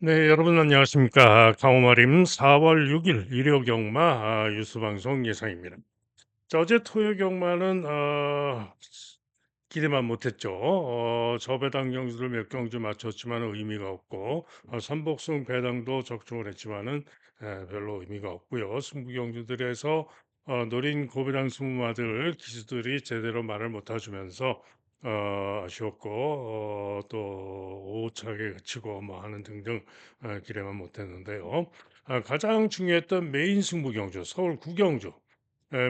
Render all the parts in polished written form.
네, 여러분 안녕하십니까. 강호마림 4월 6일 일요 경마 뉴스 방송 예상입니다. 자, 어제 토요 경마는 기대만 못했죠. 저배당 경주를 몇 경주 맞췄지만 의미가 없고 선복승 배당도 적중을 했지만은 별로 의미가 없고요. 승부 경주들에서 노린 고배당 승부마들 기수들이 제대로 말을 못해주면서 아쉬웠고 또 오차게 그치고 뭐 하는 등등 기대만 못했는데요. 가장 중요했던 메인 승부 경주 서울 구경주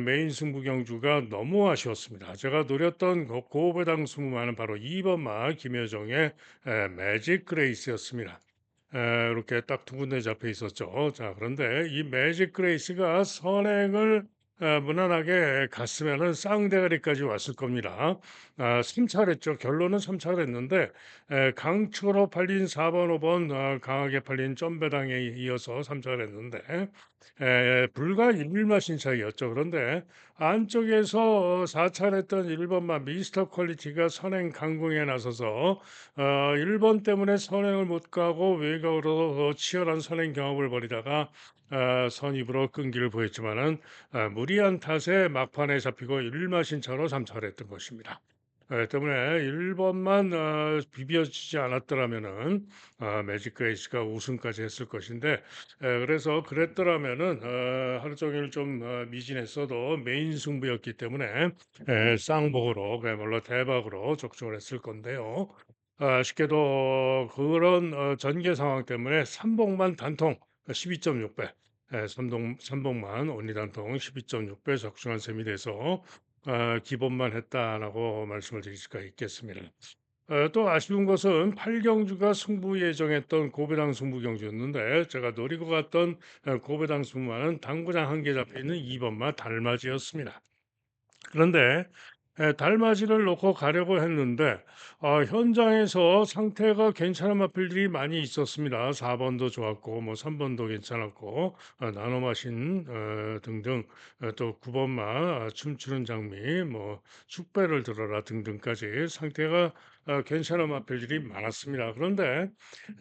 메인 승부 경주가 너무 아쉬웠습니다. 제가 노렸던 고배당 승부마는 바로 2번 마 김여정의 매직 그레이스였습니다. 이렇게 딱 두 군데 잡혀 있었죠. 자, 그런데 이 매직 그레이스가 선행을 무난하게 갔으면은 쌍대가리까지 왔을 겁니다. 3차례죠. 결론은 3차례였는데 강추로 팔린 4번, 5번 강하게 팔린 점배당에 이어서 3차례였는데 불과 1마신 차이였죠. 그런데 안쪽에서 4차례 했던 1번만 미스터 퀄리티가 선행 강공에 나서서 1번 때문에 선행을 못 가고 외곽으로 치열한 선행 경합을 벌이다가 선입으로 끈기를 보였지만은 무리한 탓에 막판에 잡히고 1마신 차로 3차를 했던 것입니다. 때문에 1번만 비벼지지 않았더라면은 매직 그레이스가 우승까지 했을 것인데 그래서 그랬더라면은 하루 종일 좀 미진했어도 메인 승부였기 때문에 쌍복으로 그야말로 대박으로 적중을 했을 건데요. 아쉽게도 그런 전개 상황 때문에 삼복만 단통 12.6배, 삼복만 온리 단통 12.6배 적중한 셈이 돼서 기본만 했다라고 말씀을 드릴 수가 있겠습니다. 또 아쉬운 것은 8경주가 승부 예정했던 고배당 승부 경주였는데 제가 노리고 갔던 고배당 승부와는 당구장 한 개 잡혀 있는 2번마 달맞이였습니다. 그런데 달맞이를 놓고 가려고 했는데 현장에서 상태가 괜찮은 마필들이 많이 있었습니다. 4번도 좋았고 뭐 3번도 괜찮았고 나노 마신 등등 또 9번마 춤추는 장미 뭐 축배를 들어라 등등까지 상태가 괜찮은 마필들이 많았습니다. 그런데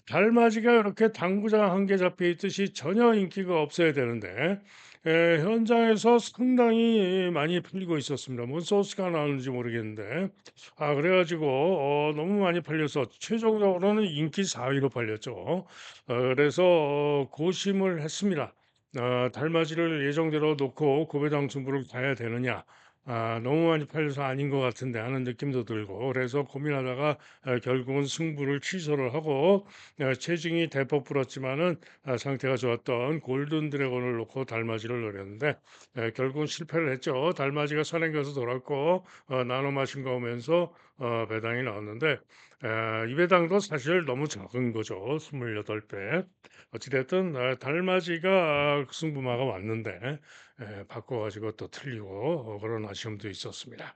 달맞이가 이렇게 당구장 한 개 잡혀 있듯이 전혀 인기가 없어야 되는데 현장에서 상당히 많이 팔리고 있었습니다. 뭔 소스가 나오는지 모르겠는데 그래 가지고 너무 많이 팔려서 최종적으로는 인기 4위로 팔렸죠. 그래서 고심을 했습니다. 달맞이를 예정대로 놓고 고배당 승부를 가야 되느냐. 너무 많이 팔려서 아닌 것 같은데 하는 느낌도 들고 그래서 고민하다가 결국은 승부를 취소를 하고 체중이 대폭 불었지만은 상태가 좋았던 골든 드래곤을 놓고 달맞이를 노렸는데 결국은 실패를 했죠. 달맞이가 선행겨서 돌았고 나눠 마신 거 오면서 배당이 나왔는데 이 배당도 사실 너무 적은 거죠. 28배. 어찌됐든 달맞이가 승부마가 왔는데 바꿔가지고 또 틀리고 그런 아쉬움도 있었습니다.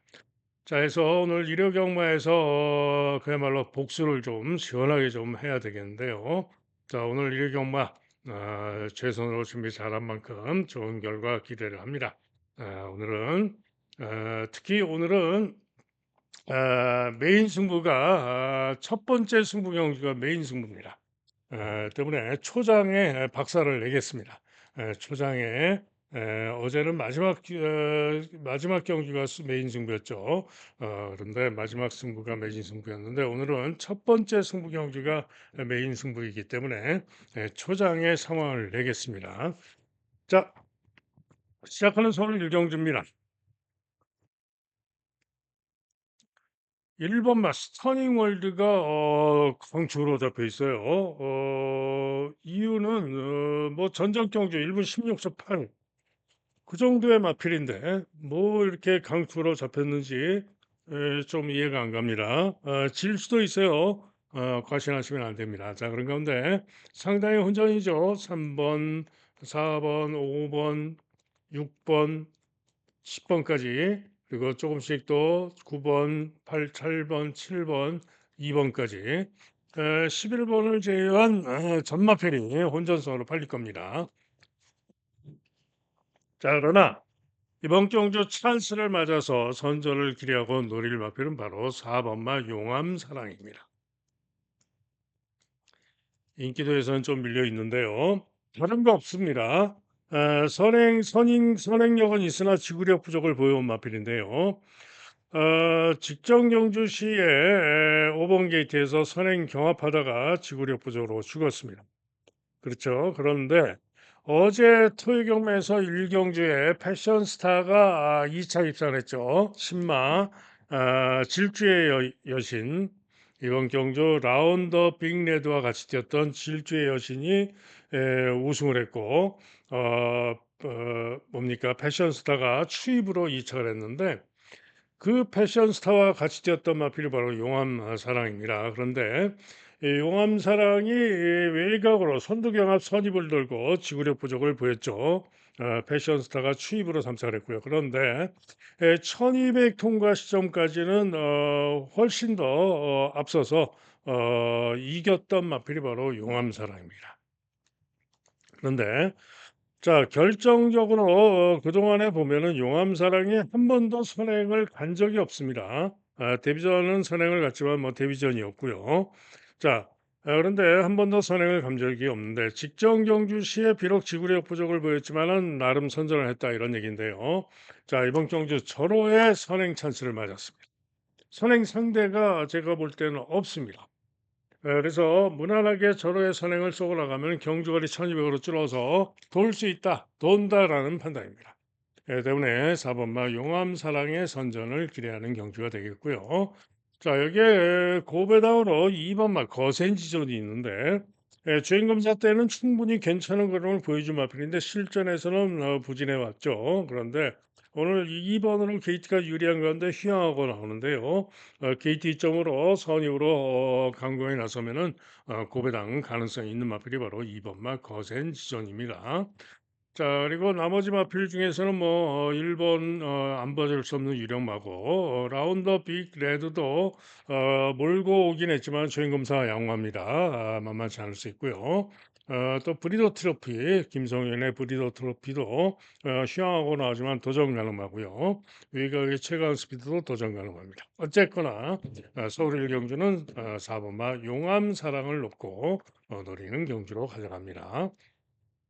자, 해서 오늘 일요 경마에서 그야말로 복수를 좀 시원하게 좀 해야 되겠는데요. 자, 오늘 일요 경마 최선으로 준비 잘한 만큼 좋은 결과 기대를 합니다. 오늘은 특히 오늘은 메인 승부가 첫 번째 승부 경주가 메인 승부입니다. 때문에 초장에 박살을 내겠습니다. 초장에 어제는 마지막 경기가 메인 승부였죠. 그런데 마지막 승부가 메인 승부였는데 오늘은 첫 번째 승부 경기가 메인 승부이기 때문에 초장에 상황을 내겠습니다. 자, 시작하는 선을 유경주입니다. 1번 스터닝 월드가 강추로 잡혀 있어요. 이유는 뭐 전적 경주 1분 16초 8 그 정도의 마필인데 뭐 이렇게 강투로 잡혔는지 좀 이해가 안 갑니다. 질 수도 있어요. 과신하시면 안 됩니다. 자, 그런 가운데 상당히 혼전이죠. 3번, 4번, 5번, 6번, 10번까지 그리고 조금씩 또 9번, 8번, 7번, 2번까지 11번을 제외한 전마필이 혼전성으로 팔릴 겁니다. 자, 그러나 이번 경주 찬스를 맞아서 선전을 기리하고 노릴 마필은 바로 4번마 용암사랑입니다. 인기도에서는 좀 밀려 있는데요. 다른 거 없습니다. 선행력은 있으나 지구력 부족을 보여온 마필인데요. 직전 경주 시에 5번 게이트에서 선행 경합하다가 지구력 부족으로 죽었습니다. 그렇죠. 그런데 어제 토요 경매에서 1경주에 패션스타가 2차 입상했죠. 신마 질주의 여신 이번 경주 라운더 빅레드와 같이 뛰었던 질주의 여신이 우승을 했고 뭡니까 패션스타가 추입으로 2차를 했는데 그 패션스타와 같이 뛰었던 마필이 바로 용암 사랑입니다. 그런데 이 용암 사랑이 외곽으로 선두경합 선입을 돌고 지구력 부족을 보였죠. 패션스타가 추입으로 삼차를 했고요. 그런데 1200 통과 시점까지는 훨씬 더 앞서서 이겼던 마필이 바로 용암 사랑입니다. 그런데 자, 결정적으로 그동안에 보면은 용암사랑이 한 번도 선행을 간 적이 없습니다. 데뷔전은 선행을 갔지만 뭐 데뷔전이었고요. 자, 그런데 한 번도 선행을 간 적이 없는데 직전 경주 시에 비록 지구력 부족을 보였지만은 나름 선전을 했다 이런 얘기인데요. 자, 이번 경주 절호의 선행 찬스를 맞았습니다. 선행 상대가 제가 볼 때는 없습니다. 그래서 무난하게 절호의 선행을 쏘고 나가면 경주거리 1200으로 줄어서 돌 수 있다, 돈다라는 판단입니다. 때문에 4번마 용암사랑의 선전을 기대하는 경주가 되겠고요. 자, 여기에 고배당으로 2번마 거센지존이 있는데 주행검사 때는 충분히 괜찮은 그림을 보여준 마필인데 실전에서는 부진해 왔죠. 그런데 오늘 2번으로 게이트가 유리한 가운데 휘황하고 나오는데요. 게이트 2점으로 선입으로 강공에 나서면은 고배당 가능성이 있는 마필이 바로 2번마 거센지존입니다. 자, 그리고 나머지 마필 중에서는 뭐 1번 안 빠질 수 없는 유령마고 라운더 빅 레드도 몰고 오긴 했지만 주행검사 양호합니다. 만만치 않을 수 있고요. 또 브리더 트로피 김성현의 브리더 트로피도 휴양하고 나오지만 도전 가능하고요. 외곽의 최강 스피드도 도전 가능합니다. 어쨌거나 서울 일경주는 4번마 용암 사랑을 놓고 노리는 경주로 가져갑니다.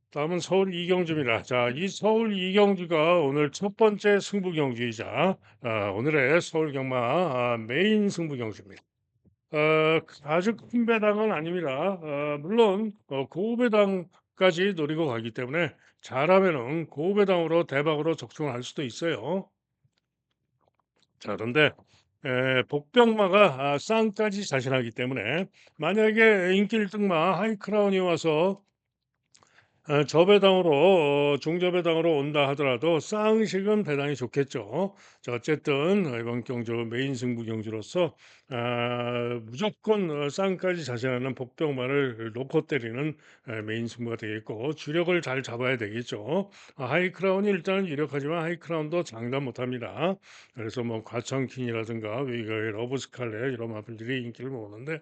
다음은 서울 이경주입니다. 자, 이 서울 이경주가 오늘 첫 번째 승부 경주이자 오늘의 서울 경마 메인 승부 경주입니다. 아주 큰 배당은 아닙니다. 물론 고배당까지 노리고 가기 때문에 잘하면은 고배당으로 대박으로 적중을 할 수도 있어요. 자, 그런데 복병마가 쌍까지 자신하기 때문에 만약에 인기 1등마 하이크라운이 와서 저배당으로 중저배당으로 온다 하더라도 쌍식은 배당이 좋겠죠. 자, 어쨌든 이번 경주 메인 승부 경주로서 무조건 쌍까지 자신하는 복병만을 놓고 때리는 메인 승부가 되겠고 주력을 잘 잡아야 되겠죠. 하이크라운이 일단 유력하지만 하이크라운도 장담 못합니다. 그래서 뭐 과천킹이라든가 외가의 러브스칼렛 이런 마필들이 인기를 모으는데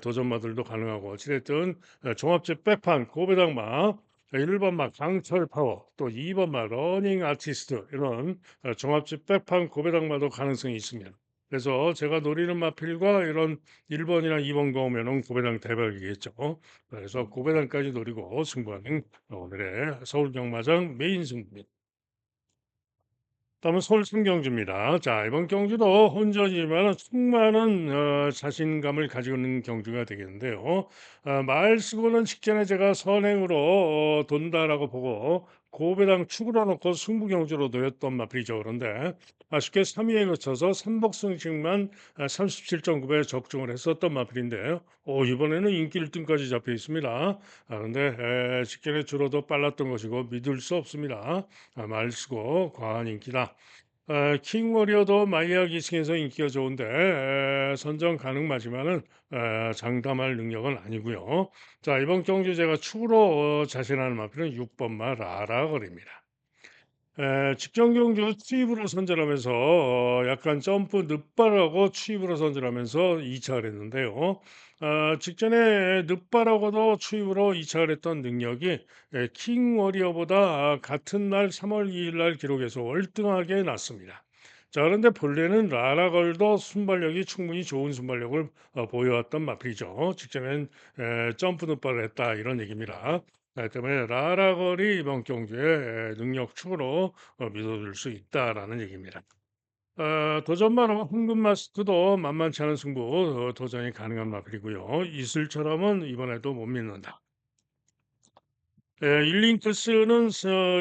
도전마들도 가능하고 어찌됐든 종합제 백판 고배당마 1번마 강철 파워 또 2번마 러닝 아티스트 이런 종합제 백판 고배당마도 가능성이 있습니다. 그래서 제가 노리는 마필과 이런 1번이나 2번 거오면은 고배당 대박이겠죠. 그래서 고배당까지 노리고 승부하는 오늘의 서울경마장 메인 승부입니다. 다음은 서울 승경주입니다. 자, 이번 경주도 혼전이지만 충만한 자신감을 가지고 있는 경주가 되겠는데요. 말 쓰고는 직전에 제가 선행으로 돈다라고 보고 고배당 축으로 놓고 승부 경주로 놓였던 마필이죠. 그런데 아쉽게 3위에 거쳐서 삼복승식만 37.9배 적중을 했었던 마필인데요. 이번에는 인기 1등까지 잡혀 있습니다. 그런데 직전에 줄어도 빨랐던 것이고 믿을 수 없습니다. 말 쓰고 과한 인기다. 킹워리어도 마이아 기승에서 인기가 좋은데 선정 가능하지만은 장담할 능력은 아니고요. 자, 이번 경주 제가 추후로 자신하는 마필은 6번마 라라거리입니다. 직전 경주 투입으로 선전하면서 약간 점프 늦발하고 투입으로 선전하면서 2차를 했는데요. 직전에 늦발하고도 투입으로 2차를 했던 능력이 킹 워리어보다 같은 날 3월 2일 날 기록에서 월등하게 낮습니다. 자, 그런데 본래는 라라걸도 순발력이 충분히 좋은 순발력을 보여왔던 마필이죠. 직전엔 점프 득발을 했다 이런 얘기입니다. 때문에 라라걸이 이번 경주에 능력축으로 믿어줄 수 있다라는 얘기입니다. 도전만 하면 황금 마스크도 만만치 않은 승부 도전이 가능한 마필이고요. 이슬처럼은 이번에도 못 믿는다. 일링크스는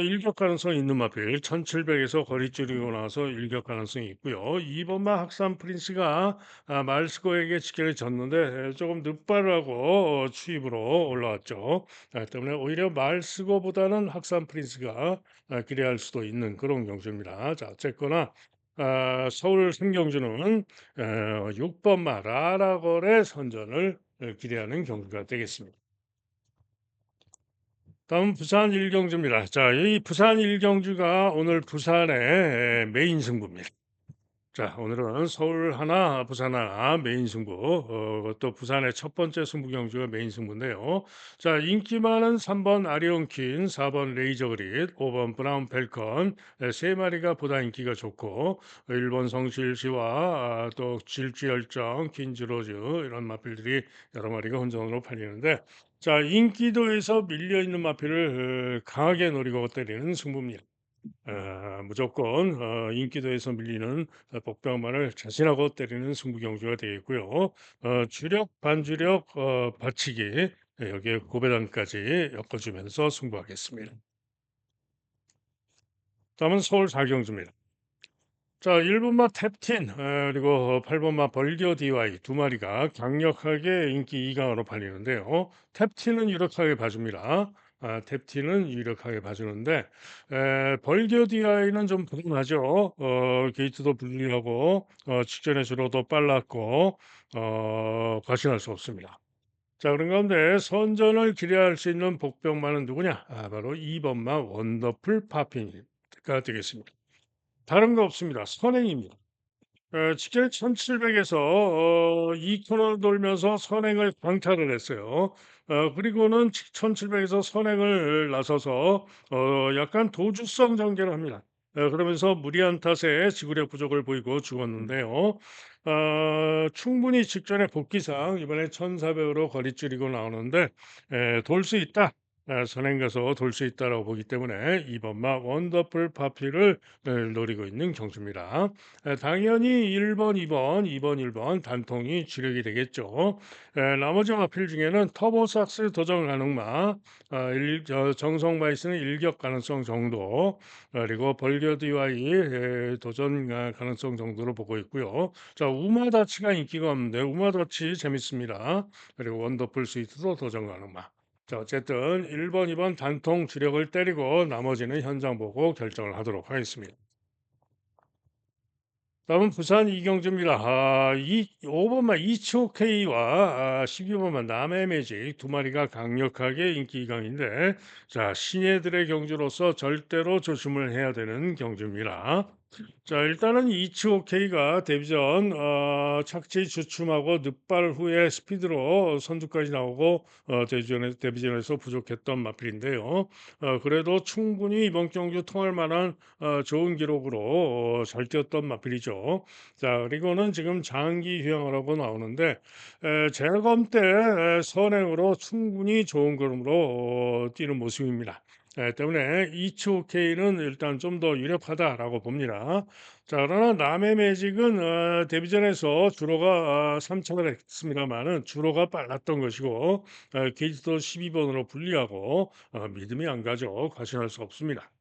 일격 가능성이 있는 마필 1700에서 거리 줄이고 나서 일격 가능성이 있고요. 이번만 학산 프린스가 말스코에게 직결을 졌는데 조금 늦발을 하고 추입으로 올라왔죠. 때문에 오히려 말스코보다는 학산 프린스가 기대할 수도 있는 그런 경주입니다. 자, 어쨌거나 서울 생경주는 6번마 라라걸의 선전을 기대하는 경주가 되겠습니다. 다음 부산 일경주입니다. 자, 이 부산 일경주가 오늘 부산의 메인 승부입니다. 자, 오늘은 서울 하나, 부산 하나 메인 승부. 또 부산의 첫 번째 승부 경주가 메인 승부인데요. 자, 인기 많은 3번 아리온킨, 4번 레이저 그릿, 5번 브라운 펠컨 세 마리가 보다 인기가 좋고 1번 성실시와 또 질주열정, 퀸즈로즈 이런 마필들이 여러 마리가 혼전으로 팔리는데 자, 인기도에서 밀려 있는 마필을 강하게 노리고 때리는 승부입니다. 무조건 인기도에서 밀리는 복병만을 자신하고 때리는 승부 경주가 되겠고요. 주력, 반주력, 받치기 여기에 고배당까지 엮어주면서 승부하겠습니다. 다음은 서울 사경주입니다. 자, 1번마 탭틴 그리고 8번마 벌교 DY 두 마리가 강력하게 인기 2강으로 팔리는데요. 탭틴은 유력하게 봐줍니다. 탭틴은 유력하게 봐주는데 벌교 DY는 좀 불안하죠. 게이트도 불리하고 직전에 주로도 빨랐고 과신할 수 없습니다. 자, 그런 가운데 선전을 기대할 수 있는 복병마는 누구냐? 바로 2번마 원더풀 파핀가 되겠습니다. 다른 거 없습니다. 선행입니다. 직전에 1700에서 2코너 돌면서 선행을 강타를 했어요. 그리고는 1700에서 선행을 나서서 약간 도주성 전개를 합니다. 그러면서 무리한 탓에 지구력 부족을 보이고 죽었는데요. 충분히 직전에 복귀상 이번에 1400으로 거리 줄이고 나오는데 돌 수 있다. 선행 가서 돌 수 있다라고 보기 때문에 이번마 원더풀 파피를 노리고 있는 경주입니다. 당연히 1번, 2번, 2번, 1번 단통이 주력이 되겠죠. 나머지 마필 중에는 터보삭스 도전 가능마, 정성 바이스는 일격 가능성 정도, 그리고 벌겨디와의 도전 가능성 정도로 보고 있고요. 자, 우마다치가 인기가 없는데 우마다치 재밌습니다. 그리고 원더풀 스위트도 도전 가능마. 자, 어쨌든 1번, 2번 단통 주력을 때리고 나머지는 현장 보고 결정을 하도록 하겠습니다. 다음은 부산 이경주입니다. 5번만 이치오케이와 12번만 남해 매직 두 마리가 강력하게 인기 이강인데 자, 신예들의 경주로서 절대로 조심을 해야 되는 경주입니다. 자, 일단은 이치오케이가 데뷔전 착지 주춤하고 늦발 후에 스피드로 선두까지 나오고 데뷔전에서 부족했던 마필인데요. 그래도 충분히 이번 경주 통할 만한 좋은 기록으로 잘 뛰었던 마필이죠. 자, 그리고는 지금 장기 휴양을 하고 나오는데 재검 때 선행으로 충분히 좋은 걸음으로 뛰는 모습입니다. 때문에 이츠오케이는 일단 좀 더 유력하다라고 봅니다. 자, 그러나 남의 매직은 데뷔전에서 주로가 3착을 했습니다만은 주로가 빨랐던 것이고 게이트도 12번으로 불리하고 믿음이 안 가죠. 과신할 수 없습니다.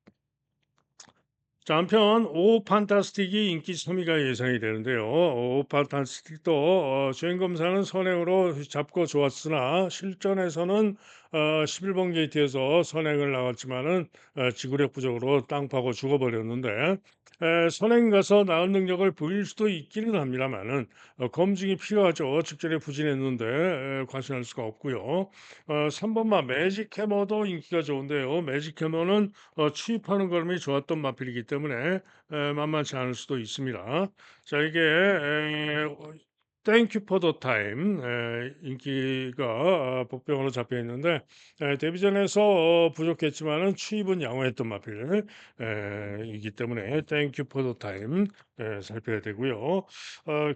자, 한편 오 판타스틱이 인기 소미가 예상이 되는데요. 오 판타스틱도 주행 검사는 선행으로 잡고 좋았으나 실전에서는 11번 게이트에서 선행을 나갔지만은 지구력 부족으로 땅 파고 죽어버렸는데 선행 가서 나은 능력을 보일 수도 있기는 합니다만은 검증이 필요하죠. 직전에 부진했는데 과신할 수가 없고요. 3번마 매직 해머도 인기가 좋은데요. 매직 해머는 취입하는 걸음이 좋았던 마필이기 때문에 만만치 않을 수도 있습니다. 자, 이게 땡큐 포 더 타임 인기가 복병으로 잡혀 있는데 데뷔전에서 부족했지만은 추입은 양호했던 마필 이기 때문에 땡큐 포 더 타임 살펴야 되고요.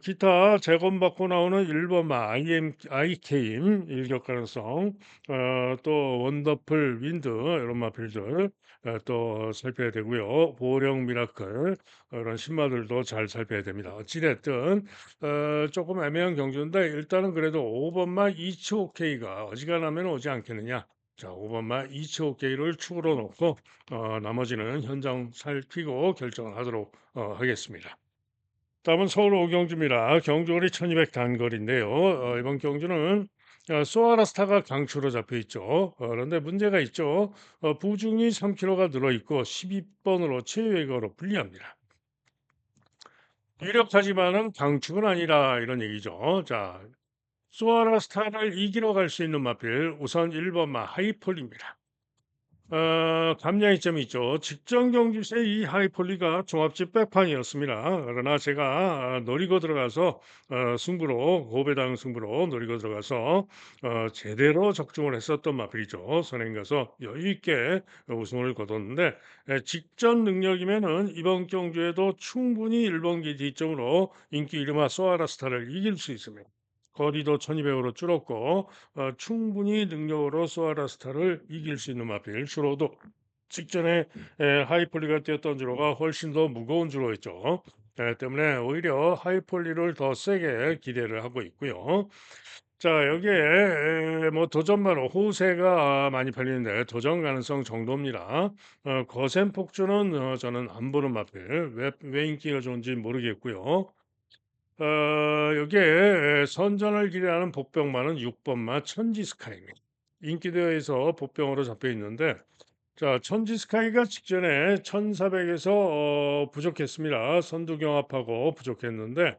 기타 재건받고 나오는 1번마 아이케임 일격 가능성 또 원더풀 윈드 이런 마필들 또 살펴야 되고요. 보령 미라클 이런 신마들도 잘 살펴야 됩니다. 어찌 됐든 조금 애매한 경주인데 일단은 그래도 5 번마 이츠 오케이가 어지간하면 오지 않겠느냐. 자 5 번마 이츠 오케이를 축으로 놓고 나머지는 현장 살피고 결정을 하도록 하겠습니다. 다음은 서울 오경주입니다. 경주거리 1200 단거리인데요. 이번 경주는 소아라스타가 강추로 잡혀 있죠. 그런데 문제가 있죠. 부중이 3kg가 늘어 있고 12번으로 최외거로 불리합니다. 유력하지만은 강축은 아니라 이런 얘기죠. 자, 소아라스타를 이기러 갈 수 있는 마필 우선 1번마 하이폴입니다. 감량이점이 있죠. 직전 경기 세 이 하이폴리가 종합집 백판이었습니다. 그러나 제가 노리고 들어가서 승부로 고배당 승부로 노리고 들어가서 제대로 적중을 했었던 마필이죠. 선행 가서 여유 있게 우승을 거뒀는데 직전 능력이면은 이번 경주에도 충분히 1번 기 뒤점으로 인기 이르마 소아라스타를 이길 수 있습니다. 거리도 1200으로 줄었고 충분히 능력으로 소아라스타를 이길 수 있는 마필 주로도 직전에 하이폴리가 뛰었던 주로가 훨씬 더 무거운 주로였죠. 때문에 오히려 하이폴리를 더 세게 기대를 하고 있고요. 자 여기에 뭐 도전마로 호세가 많이 팔리는데 도전 가능성 정도입니다. 거센 폭주는 저는 안 보는 마필 왜 인기가 좋은지 모르겠고요. 여기에 선전을 기대하는 복병마는 6 번마 천지스카이입니다. 인기도에서 복병으로 잡혀 있는데 자 천지스카이가 직전에 1,400에서 부족했습니다. 선두 경합하고 부족했는데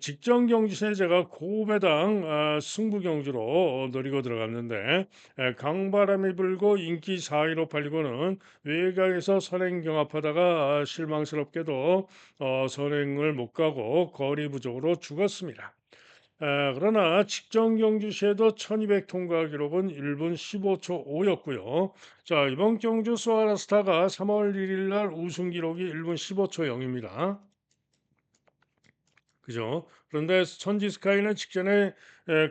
직전 경주에 제가 고배당 승부 경주로 노리고 들어갔는데 강바람이 불고 인기 4위로 팔리고는 외곽에서 선행 경합하다가 실망스럽게도 선행을 못 가고 거리 부족으로 죽었습니다. 그러나 직전 경주 시에도 1200 통과 기록은 1분 15초 5였고요. 자, 이번 경주 소아라스타가 3월 1일 날 우승 기록이 1분 15초 0입니다. 그죠? 그런데 천지 스카이는 직전에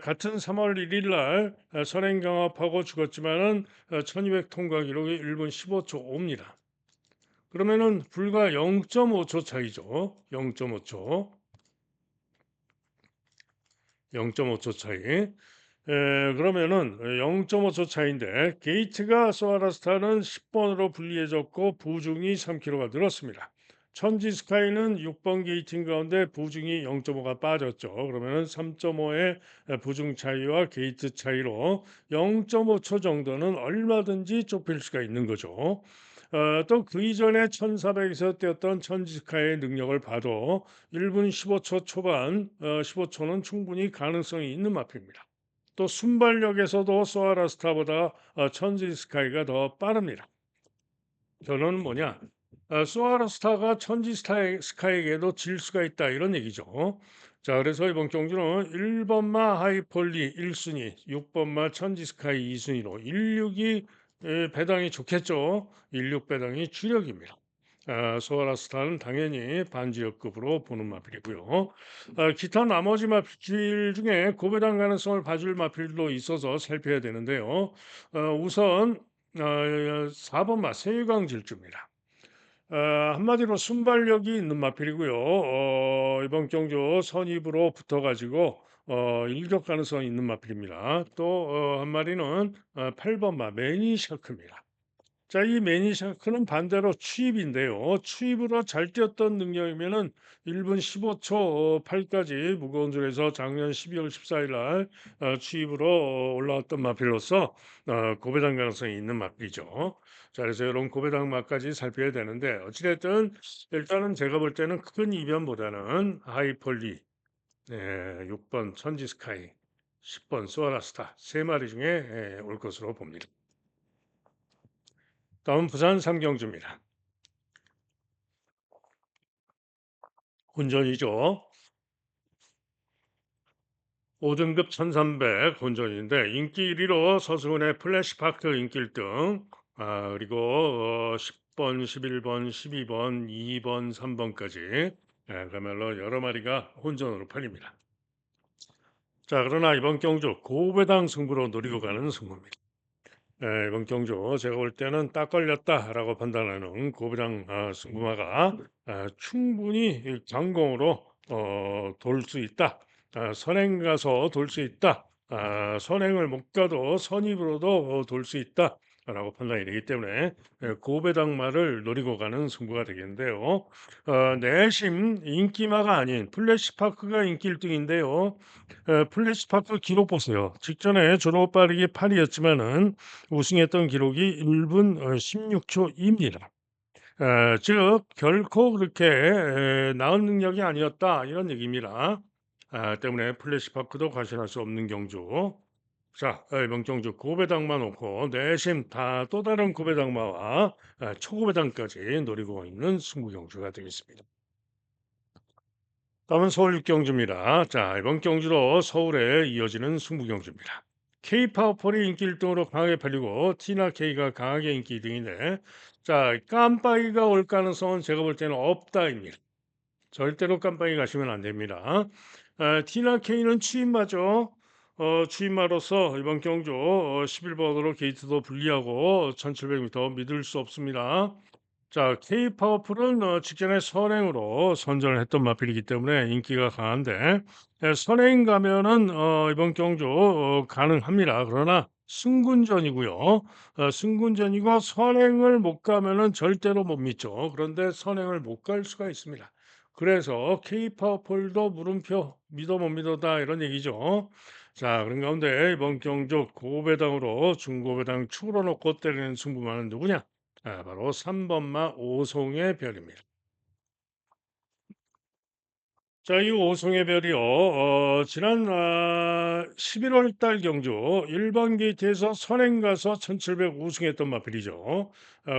같은 3월 1일 날 선행 경합하고 죽었지만은 1200 통과 기록이 1분 15초 5입니다. 그러면은 불과 0.5초 차이죠. 0.5초. 0.5초 차이. 그러면은 0.5초 차이인데 게이트가 소아라스타는 10번으로 불리해졌고 부중이 3kg가 늘었습니다. 천지 스카이는 6번 게이팅 가운데 부중이 0.5가 빠졌죠. 그러면은 3.5의 부중 차이와 게이트 차이로 0.5초 정도는 얼마든지 좁힐 수가 있는 거죠. 또 그 이전에 1400에서 뛰었던 천지 스카이의 능력을 봐도 1분 15초 초반, 15초는 충분히 가능성이 있는 마표입니다. 또 순발력에서도 소아라스타보다 천지 스카이가 더 빠릅니다. 결론은 뭐냐? 소아라스타가 천지 스카이에게도 질 수가 있다 이런 얘기죠. 자, 그래서 이번 경주는 1번마 하이폴리 1순위, 6번마 천지 스카이 2순위로 16이 배당이 좋겠죠. 16 배당이 주력입니다. 소아라스타는 당연히 반지역급으로 보는 마필이고요. 기타 나머지 마필 중에 고배당 가능성을 봐줄 마필도 있어서 살펴야 되는데요. 우선 4번마 세유강 질주입니다. 한마디로 순발력이 있는 마필이고요. 이번 경주 선입으로 붙어가지고 일격 가능성이 있는 마필입니다. 또 한 마리는 8번마 매니샤크입니다. 자, 이 매니샤크는 반대로 추입인데요. 추입으로 잘 뛰었던 능력이면은 1분 15초 8까지 무거운 줄에서 작년 12월 14일 날 추입으로 올라왔던 마필로서 고배당 가능성이 있는 마필이죠. 자, 그래서 이런 고배당 마까지 살펴야 되는데 어찌됐든 일단은 제가 볼 때는 큰 이변보다는 하이폴리, 6번 천지스카이, 10번 소아라스타 세 마리 중에 올 것으로 봅니다. 다음 부산 삼경주입니다. 운전이죠. 5등급 1300 본전인데 인기 1위로 서승훈의 플래시파크 인기 1등, 그리고 10번, 11번, 12번, 2번, 3번까지 그야말로 여러 마리가 혼전으로 팔립니다. 자, 그러나 이번 경주 고배당 승부로 노리고 가는 승부입니다. 이번 경주 제가 볼 때는 딱 걸렸다라고 판단하는 고비랑 승부마가 충분히 이 강공으로 돌 수 있다. 선행 가서 돌 수 있다. 선행을 못 가도 선입으로도 돌 수 있다라고 판단이 되기 때문에 고배당마를 노리고 가는 승부가 되겠는데요. 내심 인기마가 아닌 플래시파크가 인기 1등인데요. 플래시파크 기록 보세요. 직전에 졸업 빠르기 8위였지만은 우승했던 기록이 1분 16초 2입니다. 즉 결코 그렇게 나은 능력이 아니었다 이런 얘기입니다. 때문에 플래시파크도 과신할 수 없는 경주. 자, 이번 경주 고배당만 놓고 내심 다 또 다른 고배당마와 초고배당까지 노리고 있는 승부 경주가 되겠습니다. 다음은 서울 육경주입니다. 자, 이번 경주로 서울에 이어지는 승부 경주입니다. K-파워폴이 인기 1등으로 강하게 팔리고 티나 K가 강하게 인기 2등인데 자, 깜빡이가 올 가능성은 제가 볼 때는 없다입니다. 절대로 깜빡이 가시면 안 됩니다. 티나 K는 추임마죠. 추임마로서 이번 경주 11번으로 게이트도 불리하고 1700m 믿을 수 없습니다. 자, K-파워풀은 직전에 선행으로 선전을 했던 마필이기 때문에 인기가 강한데 선행 가면은 이번 경주 가능합니다. 그러나 승군전이고요. 승군전이고 선행을 못 가면은 절대로 못 믿죠. 그런데 선행을 못 갈 수가 있습니다. 그래서 K-파워풀도 물음표 믿어 못 믿어다 이런 얘기죠. 자, 그런 가운데 이번 경주 고배당으로 중고배당 축으로 놓고 때리는 승부만은 누구냐? 바로 3번마 오송의 별입니다. 자, 이 오송의 별이요. 지난 11월 달 경주 1번 게이트에서 선행 가서 1700 우승했던 마필이죠.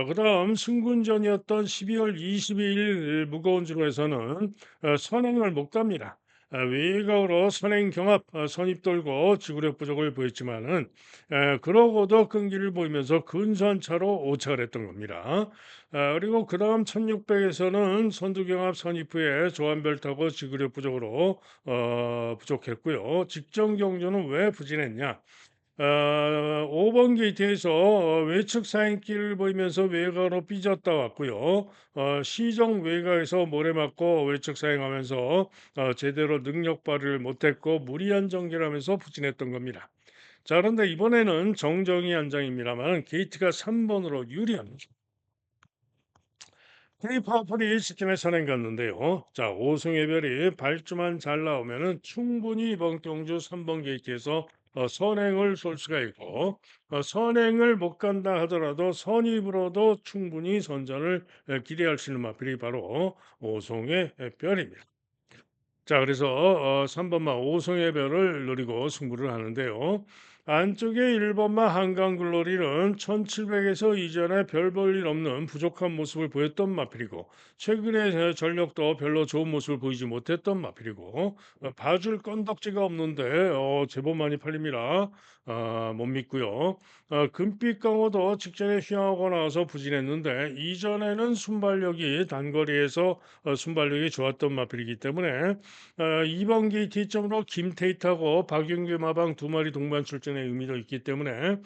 그다음 승군전이었던 12월 22일 무거운 주로에서는 선행을 못 갑니다. 외곽으로 선행 경합 선입 돌고 지구력 부족을 보였지만은 그러고도 끈기를 보이면서 근소한 차로 오차를 했던 겁니다. 그리고 그다음 1600에서는 선두경합 선입 후에 조한별 타고 지구력 부족으로 부족했고요. 직전 경주는 왜 부진했냐? 5번 게이트에서 외측 사행길을 보이면서 외곽으로 삐졌다 왔고요. 시정 외곽에서 모래 맞고 외측 사행하면서 제대로 능력 발휘를 못했고 무리한 전개를 하면서 부진했던 겁니다. 자, 그런데 이번에는 정정이 안장입니다만 게이트가 3번으로 유리합니다. K-파워풀이 직전에 선행 갔는데요. 자, 오승의 별이 발주만 잘 나오면은 충분히 이번 경주 3번 게이트에서 선행을 쏠 수가 있고 선행을 못 간다 하더라도 선입으로도 충분히 선전을 기대할 수 있는 마필이 바로 오송의 별입니다. 자, 그래서 3번마 오송의 별을 노리고 승부를 하는데요. 안쪽에 1번마 한강글로리는 1700에서 이전에 별 볼 일 없는 부족한 모습을 보였던 마필이고 최근에 전력도 별로 좋은 모습을 보이지 못했던 마필이고 봐줄 건덕지가 없는데 제법 많이 팔립니다. 못 믿고요. 금빛 강호도 직전에 휘황하고 나와서 부진했는데 이전에는 순발력이 단거리에서 순발력이 좋았던 마필이기 때문에 2번 게이트 점으로 김태희타고 박윤규 마방 두 마리 동반 출전의 의미도 있기 때문에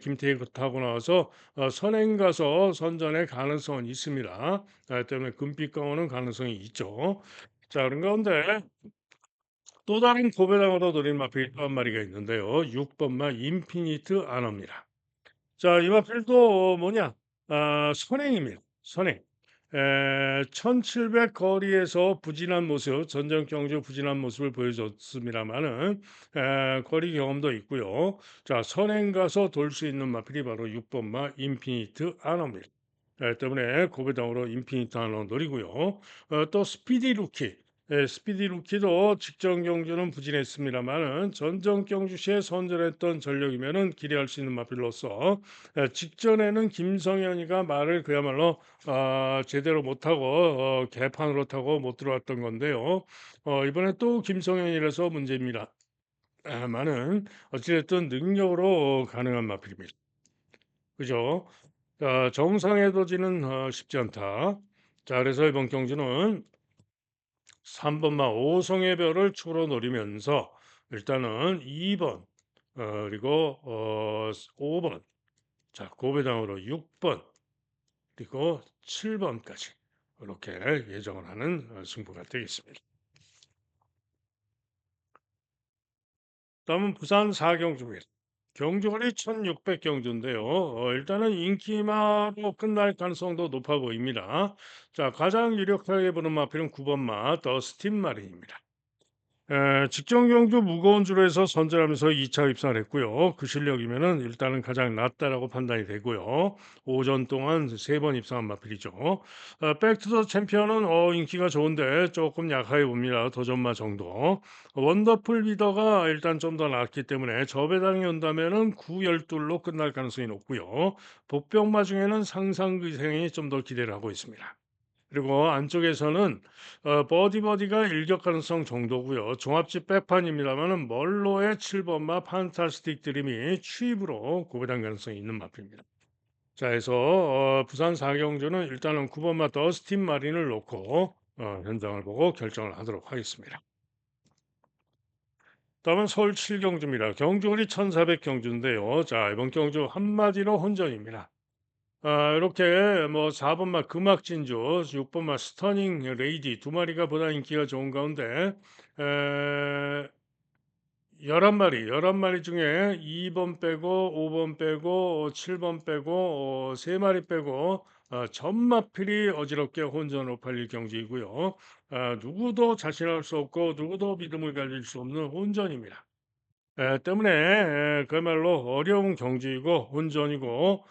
김태희 타고 나와서 선행 가서 선전의 가능성은 있습니다. 때문에 금빛 강호는 가능성이 있죠. 자, 그런 가운데 또 다른 고배당으로 노린 마필이 또 한 마리가 있는데요. 6번마 인피니트 아너입니다. 자, 이 마필도 뭐냐? 선행입니다. 선행. 1700 거리에서 부진한 모습, 전전 경주 부진한 모습을 보여줬습니다만은 거리 경험도 있고요. 자, 선행 가서 돌 수 있는 마필이 바로 6번마 인피니트 아너입니다. 때문에 고배당으로 인피니트 아너 노리고요. 또 스피디 루키. 스피디 루키도 직전 경주는 부진했습니다만은 전전 경주시에 선전했던 전력이면은 기대할 수 있는 마필로서 직전에는 김성현이가 말을 그야말로 제대로 못하고 개판으로 타고 못 들어왔던 건데요. 이번에 또 김성현이라서 문제입니다. 많은 어찌 됐든 능력으로 가능한 마필입니다. 그죠? 자 정상에 도지는 쉽지 않다. 자 그래서 이번 경주는 3 번마 5 성의 별을 추로 노리면서 일단은 2 번 그리고 5 번 자 고배당으로 6번 그리고 7 번까지 이렇게 예정을 하는 승부가 되겠습니다. 다음은 부산 4경주입니다. 경주거리 1600경주인데요. 일단은 인기마로 끝날 가능성도 높아 보입니다. 자 가장 유력하게 보는 마필은 9 번마 더스틴 마린입니다. 직전 경주 무거운 주로 해서 선전하면서 2차 입상을 했고요. 그 실력이면은 일단은 가장 낫다라고 판단이 되고요. 오전 동안 3번 입상한 마필이죠. 백투더 챔피언은 인기가 좋은데 조금 약하게 봅니다. 도전마 정도. 원더풀 리더가 일단 좀 더 낫기 때문에 저 배당이 온다면은 9, 12로 끝날 가능성이 높고요. 복병마 중에는 상상기생이 좀 더 기대를 하고 있습니다. 그리고 안쪽에서는 버디가 일격 가능성 정도고요. 종합집 백판입니다마는 멀로의 7 번마 판타스틱 드림이 취입으로 고배당 가능성이 있는 마표입니다. 자 해서 부산 4경주는 일단은 9 번마 더스틴 마린을 놓고 현장을 보고 결정을 하도록 하겠습니다. 다음은 서울 7경주입니다. 경주거리 1400경주인데요. 자 이번 경주 한마디로 혼전입니다. 이렇게 뭐 4 번마 금악 진주, 6 번마 스터닝 레이디 두 마리가 보다 인기가 좋은 가운데 에 11마리, 11마리 중에 2번 빼고 5번 빼고 7번 빼고 3마리 빼고 전마필이 어지럽게 혼전으로 팔릴 경지이고요. 누구도 자신할 수 없고 누구도 믿음을 가질 수 없는 혼전입니다. 때문에 그야말로 어려운 경주이고 혼전이고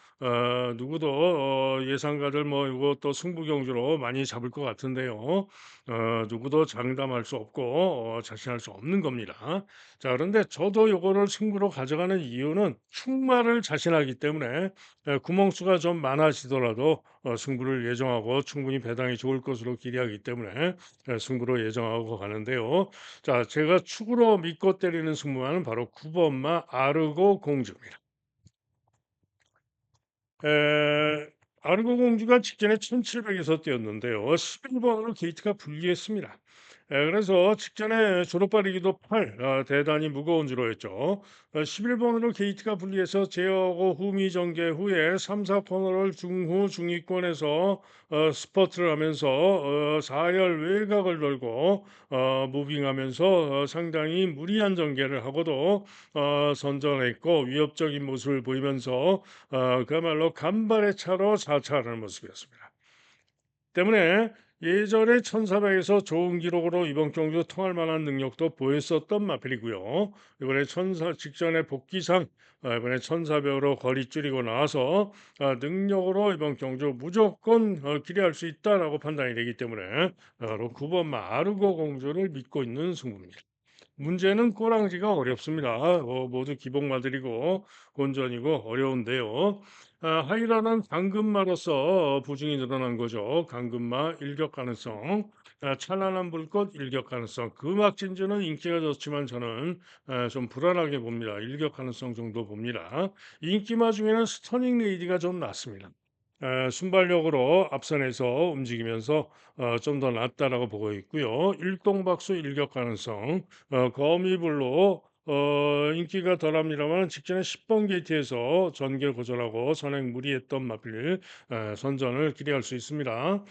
누구도 예상가들 뭐 이것도 승부 경주로 많이 잡을 것 같은데요. 누구도 장담할 수 없고 자신할 수 없는 겁니다. 자 그런데 저도 요거를 승부로 가져가는 이유는 충마를 자신하기 때문에 구멍수가 좀 많아지더라도 승부를 예정하고 충분히 배당이 좋을 것으로 기대하기 때문에 승부로 예정하고 가는데요. 자, 제가 축으로 믿고 때리는 승무원은 바로 9 번마 아르고 공주입니다. 에, 아르고 공주가 직전에 1700에서 뛰었는데요. 11번으로 게이트가 불리했습니다. 그래서 직전에 졸업발이기도 8, 대단히 무거운 주로였죠. 11번으로 게이트가 불리해서 제어하고 후미 전개 후에 3, 4코너를 중후 중위권에서 스퍼트를 하면서 4열 외곽을 돌고 무빙하면서 상당히 무리한 전개를 하고도 선전했고 위협적인 모습을 보이면서 그야말로 간발의 차로 자차하는 모습이었습니다. 때문에 예전에 1400에서 좋은 기록으로 이번 경주 통할 만한 능력도 보였었던 마필이고요. 이번에 천사 직전에 복귀상 이번에 1400으로 거리 줄이고 나와서 능력으로 이번 경주 무조건 기대할 수 있다라고 판단이 되기 때문에 9번 마르고 공주를 믿고 있는 승부입니다. 문제는 꼬랑지가 어렵습니다. 모두 기복마들이고 본전이고 어려운데요. 하이라는 당근마로서 부중이 늘어난 거죠. 당근마 일격 가능성, 찬란한 불꽃 일격 가능성. 금악 진주는 인기가 좋지만 저는 좀 불안하게 봅니다. 일격 가능성 정도 봅니다. 인기마 중에는 스터닝 레이디가 좀 낫습니다. 순발력으로 앞선에서 움직이면서 좀 더 낫다라고 보고 있고요. 일동박수 일격 가능성, 거미불로 인기가 덜합니다만 직전에 10번 게이트에서 전개 고전하고 선행 무리했던 마필 선전을 기대할 수 있습니다.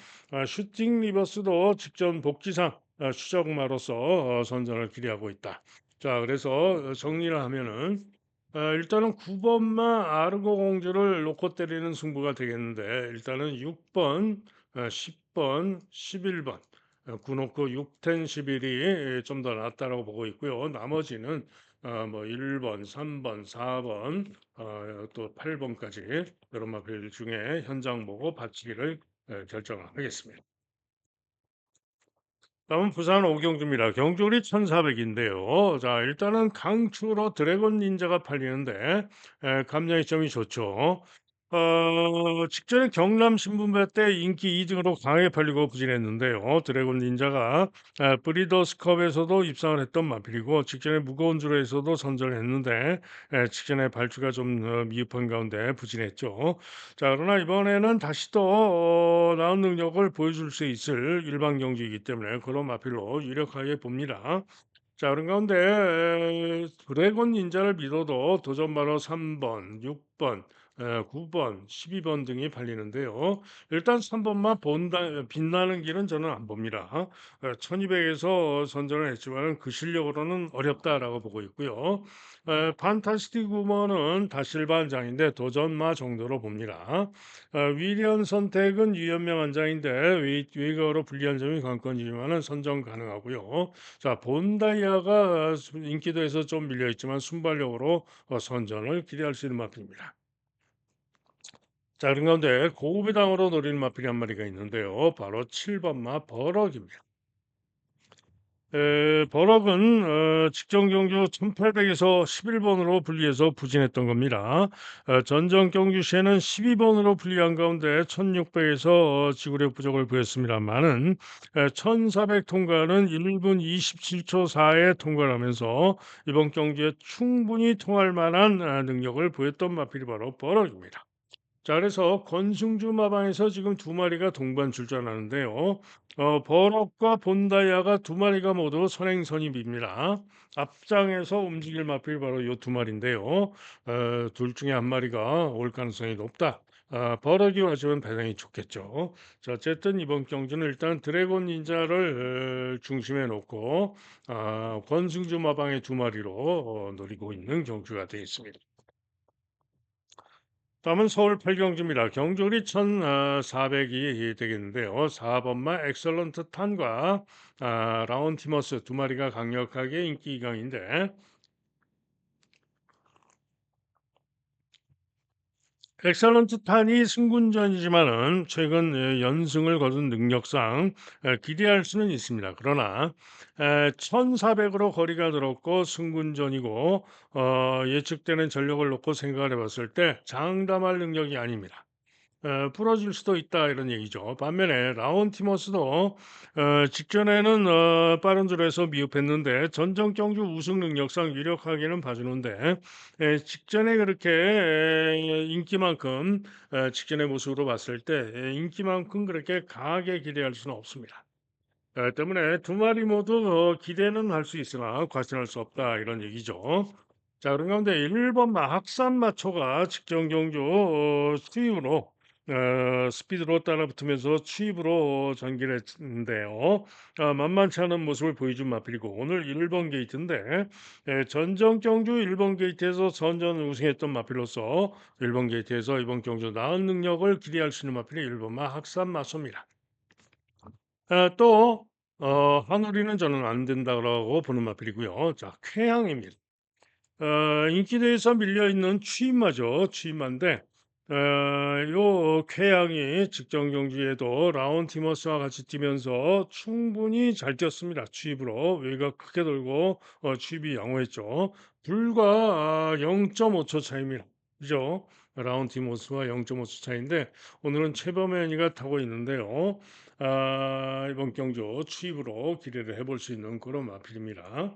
슈팅 리버스도 직전 복귀상 추적마로서 선전을 기대하고 있다. 자, 그래서 정리를 하면은 일단은 9 번마 아르고 공주를 놓고 때리는 승부가 되겠는데 일단은 6 번, 10 번, 11 번 9 놓고 6 10 11이 좀 더 낫다라고 보고 있고요. 나머지는 뭐 1 번, 3 번, 4번 또 8 번까지 여러 마필 중에 현장 보고 바치기를 결정을 하겠습니다. 다음은 부산 오경주입니다. 경주리 1400인데요. 자, 일단은 강추로 드래곤 닌자가 팔리는데 감량이 점이 좋죠. 직전에 경남 신분배 때 인기 2 등으로 강하게 팔리고 부진했는데요. 드래곤 닌자가 브리더스컵에서도 입상을 했던 마필이고 직전에 무거운 주로에서도 선전을 했는데 직전에 발주가 좀 미흡한 가운데 부진했죠. 자, 그러나 이번에는 다시 또 나은 능력을 보여줄 수 있을 일반 경기이기 때문에 그런 마필로 유력하게 봅니다. 자, 그런 가운데 드래곤 닌자를 믿어도 도전 바로 3번, 6번, 9번, 12번 등이 팔리는데요. 일단 3번만 본다, 빛나는 길은 저는 안 봅니다. 1200에서 선전을 했지만 그 실력으로는 어렵다라고 보고 있고요. 판타스틱 우먼은 다실반장인데 도전마 정도로 봅니다. 위리언 선택은 유연명 한장인데 웨이거로 불리한 점이 관건이지만 선정 가능하고요. 자, 본다이아가 인기도에서 좀 밀려 있지만 순발력으로 선전을 기대할 수 있는 마필입니다. 자, 그런 가운데 고배당으로 노리는 마필이 한 마리가 있는데요. 바로 7번 마 버럭입니다. 버럭은 직전 경주 1800에서 11번으로 분리해서 부진했던 겁니다. 전정 경주 시에는 12번으로 분리한 가운데 1600에서 지구력 부족을 보였습니다만은 1400 통과는 1분 27초 4에 통과를 하면서 이번 경주에 충분히 통할 만한 능력을 보였던 마필이 바로 버럭입니다. 자, 그래서 권승주 마방에서 지금 두 마리가 동반 출전하는데요. 버럭과 본다이아가 두 마리가 모두 선행선임입니다. 앞장에서 움직일 마필이 바로 이 두 마리인데요. 둘 중에 한 마리가 올 가능성이 높다. 버럭이 와주면 대단히 좋겠죠. 자, 어쨌든 이번 경주는 일단 드래곤 닌자를 중심에 놓고 권승주 마방의 두 마리로 노리고 있는 경주가 되겠습니다. 다음은 서울 팔경주입니다. 경주리 1,400이 되겠는데요. 4번마 엑설런트 탄과 라운티머스 두 마리가 강력하게 인기 강인데 엑설런트 탄이 승군전이지만은 최근 연승을 거둔 능력상 기대할 수는 있습니다. 그러나 1,400으로 거리가 늘었고 승군전이고 예측되는 전력을 놓고 생각을 해봤을 때 장담할 능력이 아닙니다. 부러질 수도 있다 이런 얘기죠. 반면에 라운티머스도 직전에는 빠른 줄에서 미흡했는데 전정 경주 우승 능력상 유력하게는 봐주는데 직전에 그렇게 인기만큼 직전의 모습으로 봤을 때 인기만큼 그렇게 강하게 기대할 수는 없습니다. 때문에 두 마리 모두 기대는 할 수 있으나 과신할 수 없다 이런 얘기죠. 자, 그런 가운데 1번 마학산 마초가 직전 경주 수입으로 스피드로 따라붙으면서 추입으로 전개를 했는데요. 만만치 않은 모습을 보여준 마필이고 오늘 1번 게이트인데 전정 경주 1번 게이트에서 선전 우승했던 마필로서 1번 게이트에서 이번 경주 나은 능력을 기대할 수 있는 마필이 1번 마학산 마초입니다. 또 한우리는 저는 안 된다고 보는 마필이고요. 자, 쾌양입니다. 인기도에서 밀려 있는 취임마죠. 취임마인데 요 쾌양이 직전 경주에도 라운티머스와 같이 뛰면서 충분히 잘 뛰었습니다. 취입으로 외곽 크게 돌고 취입이 양호했죠. 불과 0.5초 차이입니다. 그죠? 라운티머스와 0.5초 차이인데 오늘은 최범현이가 타고 있는데요. 이번 경주 취입으로 기대를 해볼 수 있는 그런 마필입니다.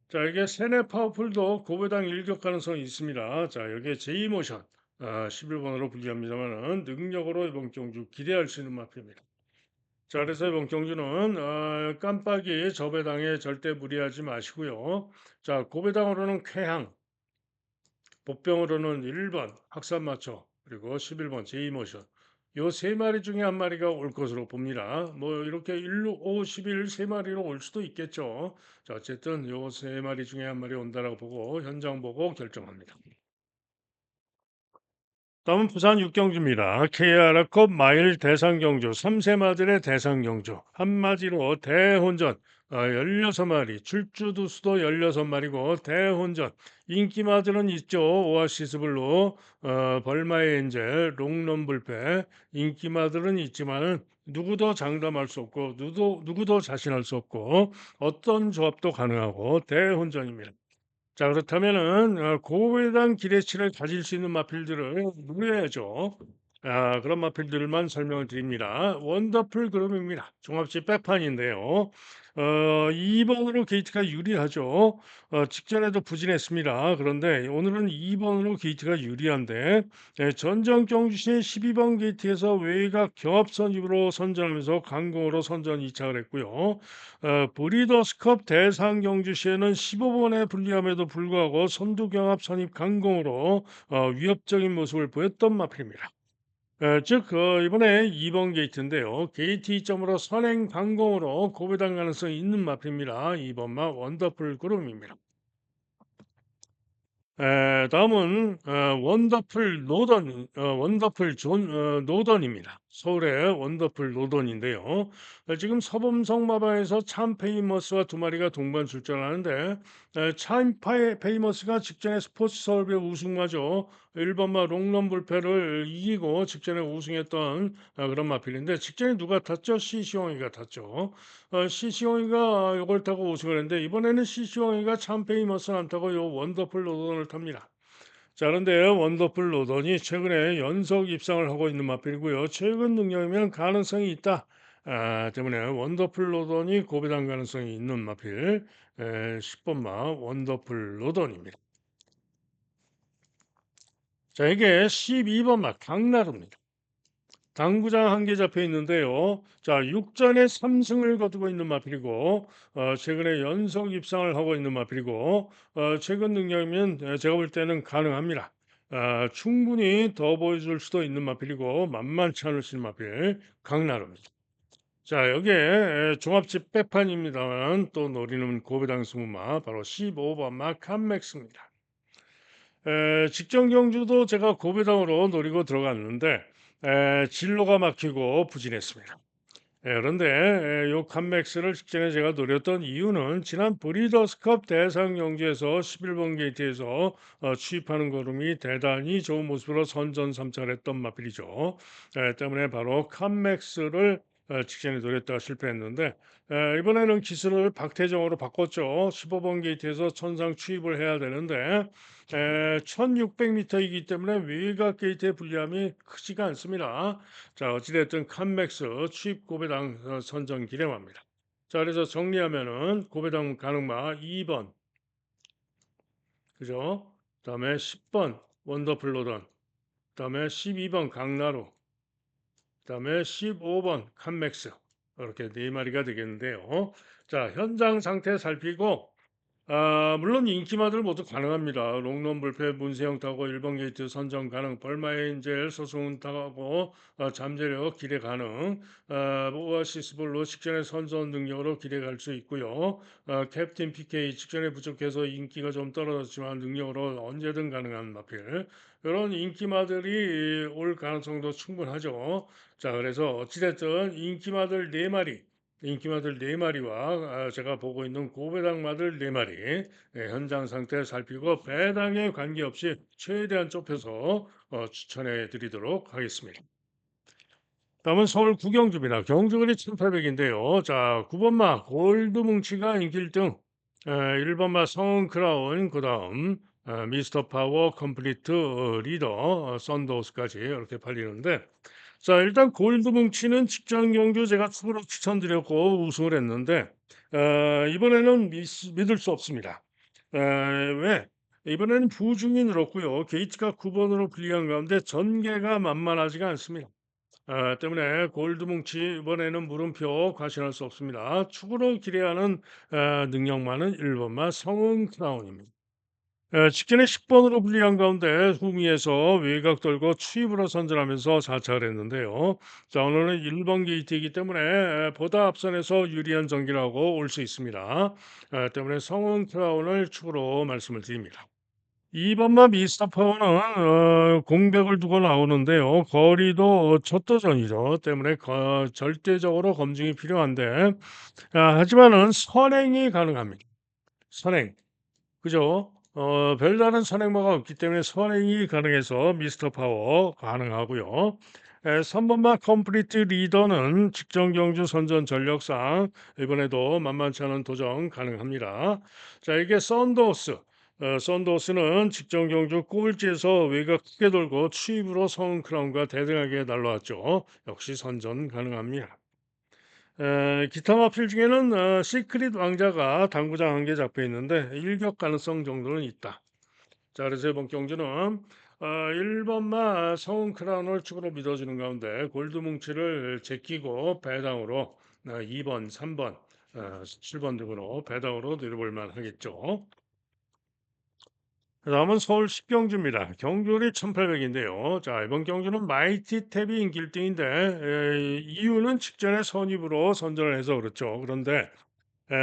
자, 이게 세네 파워풀도 고배당 일격 가능성이 있습니다. 자, 여기에 제이모션 11번으로 분류합니다만은 능력으로 이번 경주 기대할 수 있는 마표입니다. 자, 그래서 이번 경주는 깜빡이 저배당에 절대 무리하지 마시고요. 자, 고배당으로는 쾌향, 복병으로는 1번 학산마초, 그리고 11번 제이모션. 요 세 마리 중에 한 마리가 올 것으로 봅니다. 뭐 이렇게 1, 5, 11 세 마리로 올 수도 있겠죠. 자, 어쨌든 요 세 마리 중에 한 마리 온다라고 보고 현장 보고 결정합니다. 다음은 부산 육경주입니다. KR컵 마일 대상경주, 3세마들의 대상경주. 한마디로 대혼전. 16마리, 출주두수도 16마리고 대혼전. 인기마들은 있죠. 오아시스 블루, 벌마의 엔젤, 롱런불패. 인기마들은 있지만은 누구도 장담할 수 없고 누구도 자신할 수 없고 어떤 조합도 가능하고 대혼전입니다. 자, 그렇다면은 고배당 기대치를 가질 수 있는 마필들을 누려야죠. 그런 마필들만 설명을 드립니다. 원더풀 그룹입니다. 종합지 백판인데요. 2번으로 게이트가 유리하죠. 직전에도 부진했습니다. 그런데 오늘은 2번으로 게이트가 유리한데 전정 경주시의 12번 게이트에서 외곽 경합 선입으로 선전하면서 강공으로 선전 2착을 했고요. 브리더스컵 대상 경주시에는 15번에 불리함에도 불구하고 선두경합 선입 강공으로 위협적인 모습을 보였던 마필입니다. 즉 이번에 2번 게이트인데요. 게이트 2점으로 선행 강공으로 고배당 가능성이 있는 마필입니다. 2번마 원더풀 그룹입니다. 다음은 원더풀 노던 원더풀 존 노던입니다. 서울의 원더풀 노던인데요. 지금 서범석 마방에서 참 페이머스와 두 마리가 동반 출전하는데 참 페이머스가 직전에 스포츠 서울배 우승마저 1번마 롱런 불패를 이기고 직전에 우승했던 그런 마필인데 직전에 누가 탔죠? 시시홍이가 탔죠. 시시홍이가 이걸 타고 우승을 했는데 이번에는 시시홍이가 참 페이머스는 안 타고 요 원더풀 노던을 탑니다. 자, 그런데 원더풀 노던이 최근에 연속 입상을 하고 있는 마필이고요. 최근 능력이면 가능성이 있다. 때문에 원더풀 노던이 고배당 가능성이 있는 마필 10번마 원더풀 노던입니다. 자, 이게 12번마 강나루입니다. 당구장 한 개 잡혀 있는데요. 자, 6전에 3승을 거두고 있는 마필이고, 최근에 연속 입상을 하고 있는 마필이고, 최근 능력이면 제가 볼 때는 가능합니다. 충분히 더 보여줄 수도 있는 마필이고, 만만치 않을 수 있는 마필, 강나루입니다. 자, 여기에 종합집 빼판입니다만 또 노리는 고배당 스무마, 바로 15번 마칸맥스입니다. 직전 경주도 제가 고배당으로 노리고 들어갔는데 진로가 막히고 부진했습니다. 그런데 요 칸맥스를 직전에 제가 노렸던 이유는 지난 브리더스컵 대상 경주에서 11번 게이트에서 취입하는 걸음이 대단히 좋은 모습으로 선전 3차를 했던 마필이죠. 때문에 바로 칸맥스를 직전에 노렸다가 실패했는데 이번에는 기술을 박태정으로 바꿨죠. 15번 게이트에서 천상 취입을 해야 되는데 1600m이기 때문에 외곽 게이트의 불리함이 크지가 않습니다. 자, 어찌됐든 칸맥스 취입 고배당 선정 기대합니다. 자, 그래서 정리하면은 고배당 가능마 2번, 그죠? 그다음에 10번 원더풀 로던, 그다음에 12번 강나루, 그다음에 15번 칸맥스 이렇게 네 마리가 되겠는데요. 자, 현장 상태 살피고 물론 인기마들 모두 가능합니다. 롱런 불패 문세영 타고 1번 게이트 선정 가능, 벌마인젤 소승훈 타고 잠재력 기대 가능, 오아시스 볼로 직전에 선전 능력으로 기대 갈 수 있고요. 캡틴 PK 직전에 부족해서 인기가 좀 떨어졌지만 능력으로 언제든 가능한 마필. 이런 인기마들이 올 가능성도 충분하죠. 자, 그래서 어찌됐든 인기마들 네 마리와 제가 보고 있는 고배당마들 네 마리 현장 상태 살피고 배당에 관계없이 최대한 좁혀서 추천해 드리도록 하겠습니다. 다음은 서울 구경주입니다. 경주거리 1800인데요. 자, 9번마 골드 뭉치가 인기 1등, 1번마 성은 크라운, 그 다음 미스터 파워 컴플리트 리더 썬더스까지 이렇게 팔리는데 자, 일단 골드 뭉치는 직전 경주 제가 추으로 추천드렸고 우승을 했는데 이번에는 믿을 수 없습니다. 왜? 이번에는 부중이 늘었고요. 게이트가 9번으로 불리한 가운데 전개가 만만하지가 않습니다. 때문에 골드 뭉치 이번에는 물음표 과신할 수 없습니다. 축으로 기대하는 능력만은 1번마 성은 크라운입니다. 직전에 10번으로 불리한 가운데 후미에서 외곽 돌고 추입으로 선전하면서 4차를 했는데요. 자, 오늘은 1번 게이트이기 때문에 보다 앞선에서 유리한 전기라고 올 수 있습니다. 때문에 성은 크라운을 축으로 말씀을 드립니다. 2번마 미스터 파워는 공백을 두고 나오는데요. 거리도 첫 도전이죠. 때문에 절대적으로 검증이 필요한데 하지만은 선행이 가능합니다. 선행. 그죠? 별다른 선행마가 없기 때문에 선행이 가능해서 미스터 파워 가능하고요. 3번마 컴플리트 리더는 직전 경주 선전 전력상 이번에도 만만치 않은 도전 가능합니다. 자, 이게 썬더스. 썬더스는 직전 경주 꼴찌에서 외곽 크게 돌고 추입으로 성운 크라운과 대등하게 날라왔죠. 역시 선전 가능합니다. 기타 마필 중에는 시크릿 왕자가 당구장 한 개 잡혀 있는데 일격 가능성 정도는 있다. 자, 그래서 이번 경주는 1번마 성운 크라운을 축으로 믿어주는 가운데 골드 뭉치를 제끼고 배당으로 2번, 3번, 7번 등으로 배당으로 내려볼 만하겠죠. 다음은 서울 10경주입니다. 경주율이 1800인데요. 자, 이번 경주는 마이티 탭이 인기 1등인데 이유는 직전에 선입으로 선전을 해서 그렇죠. 그런데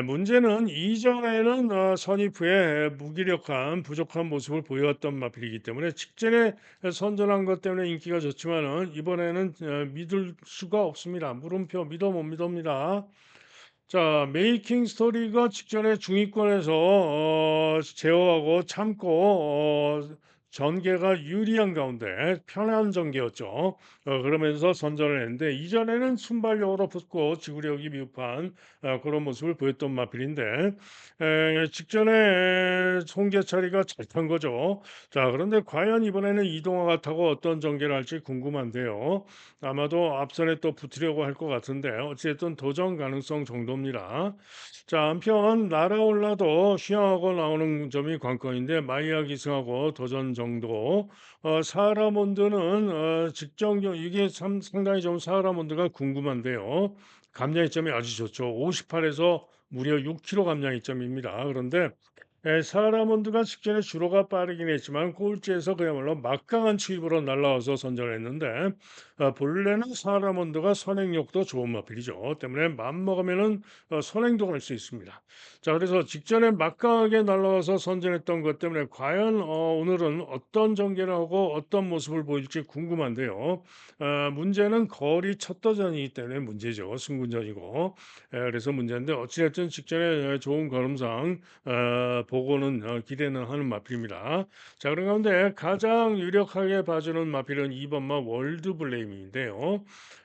문제는 이전에는 선입 후에 무기력한 부족한 모습을 보여왔던 마필이기 때문에 직전에 선전한 것 때문에 인기가 좋지만은 이번에는 믿을 수가 없습니다. 물음표 믿어 못 믿습니다. 자, 메이킹 스토리가 직전에 중위권에서 제어하고 참고 전개가 유리한 가운데 편한 전개였죠. 그러면서 선전을 했는데 이전에는 순발력으로 붙고 지구력이 미흡한 그런 모습을 보였던 마필인데 직전에 송재철이가 잘 탄 거죠. 자, 그런데 과연 이번에는 이동화가 타고 어떤 전개를 할지 궁금한데요. 아마도 앞선에 또 붙으려고 할 것 같은데 어쨌든 도전 가능성 정도입니다. 자, 한편 날아올라도 휴양하고 나오는 점이 관건인데 마이야 기승하고 도전 정도. 사라몬드는 직전경 이게 참 상당히 좀 사라몬드가 궁금한데요. 감량 이점이 아주 좋죠. 58에서 무려 6kg 감량 이점입니다. 그런데 사라몬드가 직전에 주로가 빠르긴 했지만 꼴찌에서 그야말로 막강한 추입으로 날라와서 선전을 했는데 본래는 사라몬드가 선행력도 좋은 마필이죠. 때문에 맘먹으면은 선행도 할 수 있습니다. 자, 그래서 직전에 막강하게 날라와서 선전했던 것 때문에 과연 오늘은 어떤 전개를 하고 어떤 모습을 보일지 궁금한데요. 문제는 거리 첫 도전이기 때문에 문제죠. 승군전이고. 그래서 문제인데 어찌됐든 직전에 좋은 걸음상 보고는 기대는 하는 마필입니다. 자, 그런 가운데 가장 유력하게 봐주는 마필은 2번마 월드블레임인데요.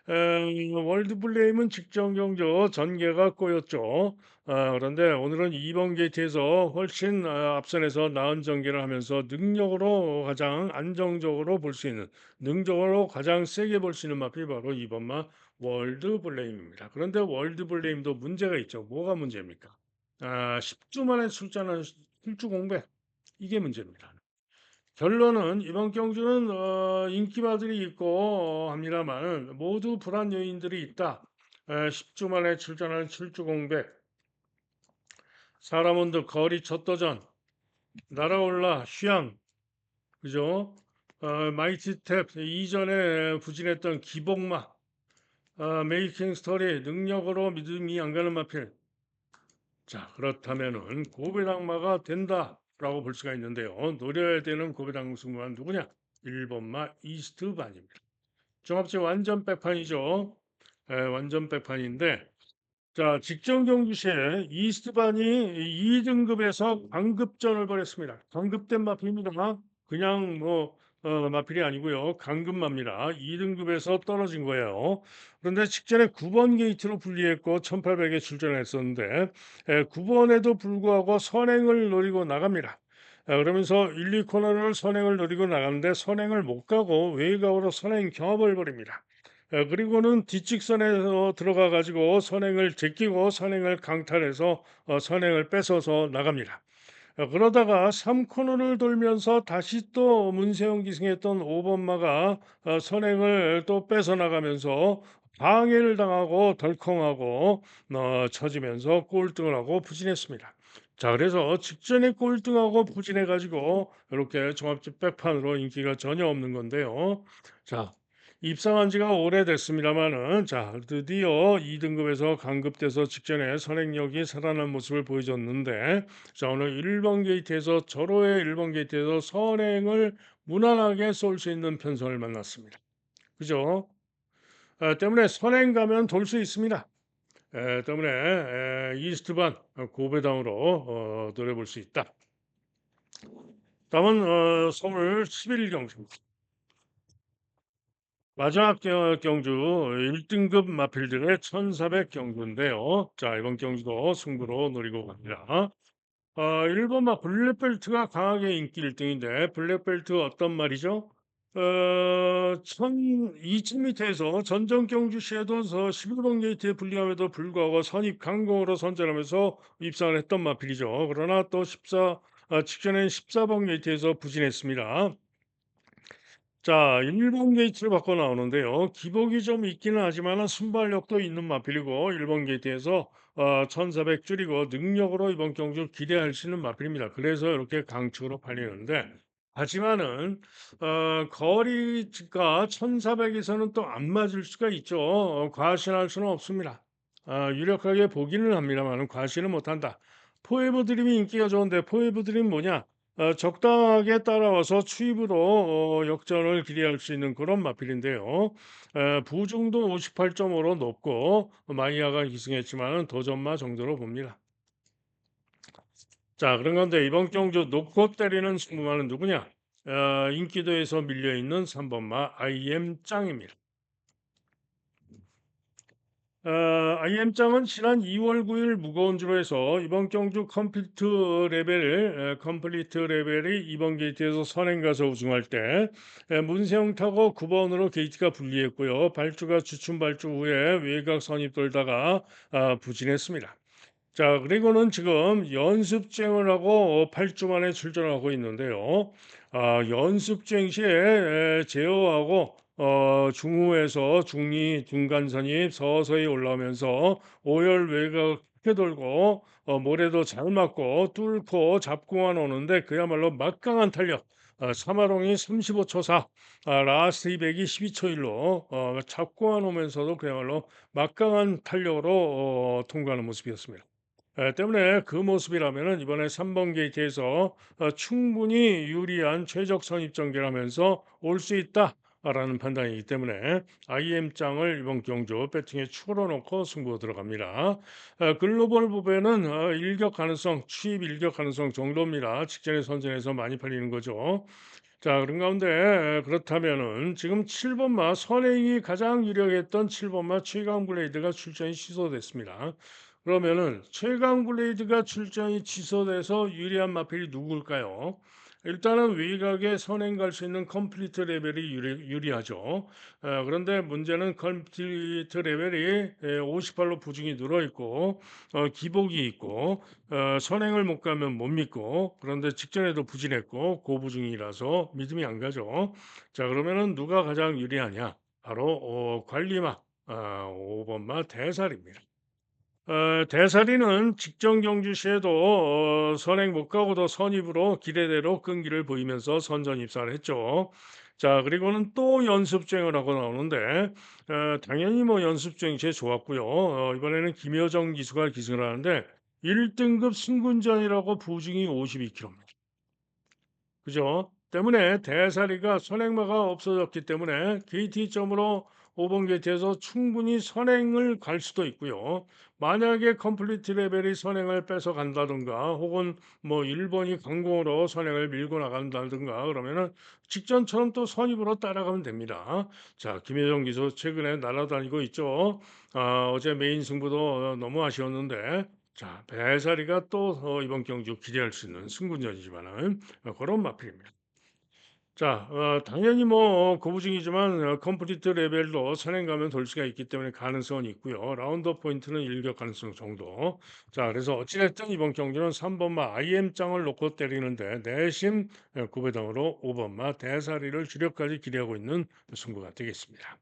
월드블레임은 직전 경주 전개가 꼬였죠. 그런데 오늘은 2번 게이트에서 훨씬 앞선에서 나은 전개를 하면서 능력으로 가장 안정적으로 볼 수 있는, 능적으로 가장 세게 볼 수 있는 마필이 바로 2번마 월드블레임입니다. 그런데 월드블레임도 문제가 있죠. 뭐가 문제입니까? 10주 만에 출전한 술주 공백 이게 문제입니다. 결론은 이번 경주는 인기마들이 있고 합니다만 모두 불안 요인들이 있다. 10주 만에 출전한 출주 공백, 사람원들 거리 첫 도전, 날아올라 휴양, 그죠? 마이티 탭 이전에 부진했던 기복마, 메이킹 스토리 능력으로 믿음이 안 가는 마필. 자, 그렇다면은 고배당마가 된다라고 볼 수가 있는데요. 노려야 되는 고배당 승무원 누구냐? 1번마 이스트반입니다. 종합제 완전 백판이죠. 완전 백판인데 자, 직전 경기 시에 이스트반이 2등급에서 강급전을 벌였습니다. 강급된 마필입니다. 그냥 뭐 마필이 아니고요. 강급마입니다. 2등급에서 떨어진 거예요. 그런데 직전에 9번 게이트로 분리했고 1800에 출전했었는데 9번에도 불구하고 선행을 노리고 나갑니다. 그러면서 1, 2코너를 선행을 노리고 나가는데 선행을 못 가고 외곽으로 선행 경합을 벌입니다. 그리고는 뒷직선에 들어가 가지고 선행을 제끼고 선행을 강탈해서 선행을 뺏어서 나갑니다. 그러다가 3코너를 돌면서 다시 또 문세영 기승했던 5번마가 선행을 또 뺏어나가면서 방해를 당하고 덜컹하고 처지면서 꼴등을 하고 부진했습니다. 자, 그래서 직전에 꼴등하고 부진해가지고 이렇게 종합집 백판으로 인기가 전혀 없는 건데요. 자, 입상한 지가 오래됐습니다만은 자, 드디어 2등급에서 강급돼서 직전에 선행력이 살아난 모습을 보여줬는데 자, 오늘 1번 게이트에서 절호의 1번 게이트에서 선행을 무난하게 쏠 수 있는 편성을 만났습니다. 그죠? 때문에 선행 가면 돌 수 있습니다. 때문에 이스트반 고배당으로 노려볼 수 있다. 다음은 서울 11경주입니다. 마지막 경주 1등급 마필들의 1400 경주인데요. 자, 이번 경주도 승부로 노리고 갑니다. 일본마 블랙벨트가 강하게 인기 1등인데 블랙벨트 어떤 말이죠? 천 2,000m에서 전정 경주 시에도 11번 게이트에 불리함에도 불구하고 선입 강공으로 선전하면서 입상을 했던 마필이죠. 그러나 또 직전엔 14번 게이트에서 부진했습니다. 자, 1번 게이트를 바꿔 나오는데요. 기복이 좀 있기는 하지만 순발력도 있는 마필이고 1번 게이트에서 1,400 줄이고 능력으로 이번 경주 기대할 수 있는 마필입니다. 그래서 이렇게 강축으로 팔리는데 하지만은 거리가 1,400에서는 또 안 맞을 수가 있죠. 과신할 수는 없습니다. 유력하게 보기는 합니다만 과신은 못한다. 포에버 드림이 인기가 좋은데 포에버 드림 뭐냐? 적당하게 따라와서 추입으로 역전을 기대할 수 있는 그런 마필인데요. 부중도 58.5로 높고 마이야가 기승했지만 도전마 정도로 봅니다. 자, 그런 건데 이번 경주 놓고 때리는 승부마는 누구냐? 인기도에서 밀려있는 3번마 IM 짱입니다. IM장은 지난 2월 9일 무거운 주로 해서 이번 경주 컴플리트 레벨이 이번 게이트에서 선행 가서 우승할 때 문세영 타고 9번으로 게이트가 분리했고요. 발주가 주춤 발주 후에 외곽 선입 돌다가 부진했습니다. 자, 그리고는 지금 연습주행을 하고 8주 만에 출전하고 있는데요. 연습주행 시에 제어하고 중후에서 중리, 중간선이 서서히 올라오면서 오열 외곽 크게 돌고 모래도 잘 맞고 뚫고 잡고만 오는데 그야말로 막강한 탄력. 사마롱이 35초 4, 라스트 200이 12초 1로 잡고만 오면서도 그야말로 막강한 탄력으로 통과하는 모습이었습니다. 때문에 그 모습이라면은 이번에 3번 게이트에서 충분히 유리한 최적 선입 전개라면서 올 수 있다라는 판단이기 때문에 IM장을 이번 경주 배팅에 추가로 놓고 승부 들어갑니다. 글로벌 부배는 일격 가능성, 추입 일격 가능성 정도입니다. 직전에 선전해서 많이 팔리는 거죠. 자, 그런 가운데 그렇다면은 지금 7번마 선행이 가장 유력했던 7번마 최강 블레이드가 출전이 취소됐습니다. 그러면은 최강 블레이드가 출전이 취소돼서 유리한 마필이 누굴까요? 일단은 외곽에 선행 갈 수 있는 컴플리트 레벨이 유리하죠. 그런데 문제는 컴플리트 레벨이 58로 부중이 늘어 있고 기복이 있고 선행을 못 가면 못 믿고 그런데 직전에도 부진했고 고부중이라서 믿음이 안 가죠. 자, 그러면은 누가 가장 유리하냐? 바로 관리마 5번마 대살입니다. 대사리는 직전 경주 시에도 선행 못 가고도 선입으로 기대대로 끈기를 보이면서 선전 입사를 했죠. 자, 그리고는 또 연습 주행을 하고 나오는데 당연히 뭐 연습 주행 제일 좋았고요. 이번에는 김여정 기수가 기승을 하는데 1등급 승군전이라고 부중이 52km. 그죠? 때문에 대사리가 선행마가 없어졌기 때문에 KT점으로 5번 게이트에서 충분히 선행을 갈 수도 있고요. 만약에 컴플리트 레벨이 선행을 뺏어 간다든가 혹은 뭐 1번이 강공으로 선행을 밀고 나간다든가 그러면은 직전처럼 또 선입으로 따라가면 됩니다. 자, 김혜정 기수 최근에 날아다니고 있죠. 어제 메인 승부도 너무 아쉬웠는데 자, 배사리가 또 이번 경주 기대할 수 있는 승군전이지만은 그런 마필입니다. 자, 당연히 뭐 고부중이지만 컴플리트 레벨도 선행 가면 돌 수가 있기 때문에 가능성은 있고요. 라운드 포인트는 일격 가능성 정도. 자, 그래서 어찌됐든 이번 경기는 3번마 IM장을 놓고 때리는데 내심 구배당으로 5번마 대사리를 주력까지 기대하고 있는 승부가 되겠습니다.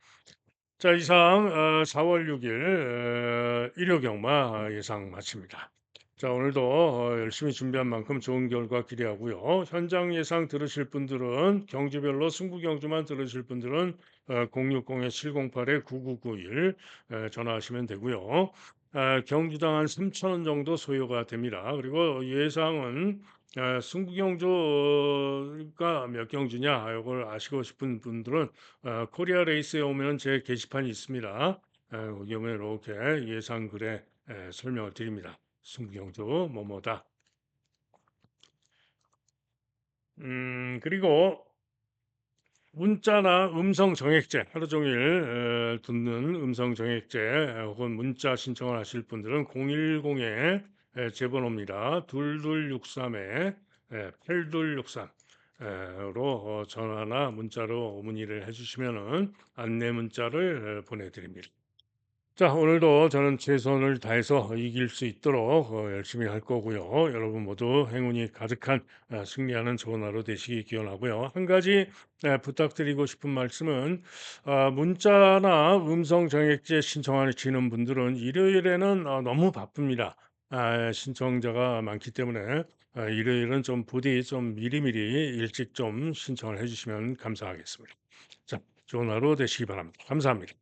자, 이상 4월 6일 일요 경마 예상 마칩니다. 자, 오늘도 열심히 준비한 만큼 좋은 결과 기대하고요. 현장 예상 들으실 분들은 경주별로 승부 경주만 들으실 분들은 060-708-9991 전화하시면 되고요. 경주당 한 3,000원 정도 소요가 됩니다. 그리고 예상은 승부 경주가 몇 경주냐 이걸 아시고 싶은 분들은 코리아 레이스에 오면 제 게시판이 있습니다. 거기 오면 이렇게 예상글에 설명을 드립니다. 승부경주 뭐뭐다. 그리고 문자나 음성 정액제 하루 종일 듣는 음성 정액제 혹은 문자 신청을 하실 분들은 010에 제 번호입니다. 2263 8263 로 전화나 문자로 문의를 해 주시면은 안내 문자를 보내 드립니다. 자, 오늘도 저는 최선을 다해서 이길 수 있도록 열심히 할 거고요. 여러분 모두 행운이 가득한 승리하는 좋은 하루 되시기 기원하고요. 한 가지 부탁드리고 싶은 말씀은 문자나 음성 정액제 신청하시는 분들은 일요일에는 너무 바쁩니다. 신청자가 많기 때문에 일요일은 좀 부디 좀 미리미리 일찍 좀 신청을 해 주시면 감사하겠습니다. 자, 좋은 하루 되시기 바랍니다. 감사합니다.